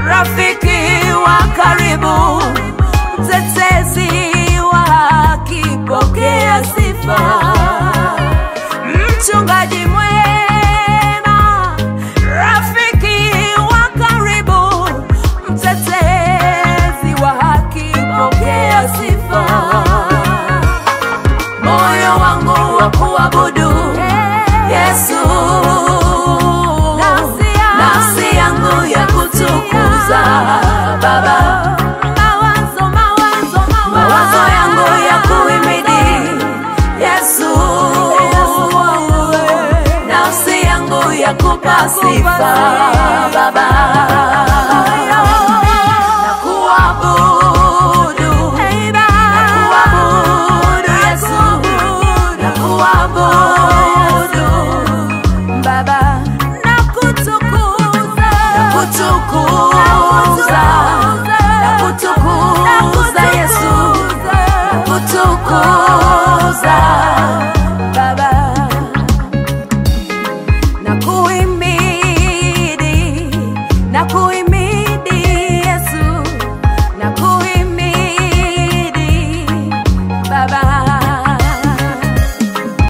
rafiki wa karibu, mtetezi wa haki, pokea sifa. Mchungaji mwema, rafiki wa karibu, mtetezi wa haki, pokea sifa. Moyo wangu wa kuabudu Yesu, nafsi yangu ya kutukuza Baba, mawazo yangu ya kuhimidi Yesu, nafsi yangu ya kupa sifa Baba, na kuabudu Yesu, na kuabudu Baba, na kutukuza Yesu, na kutukuza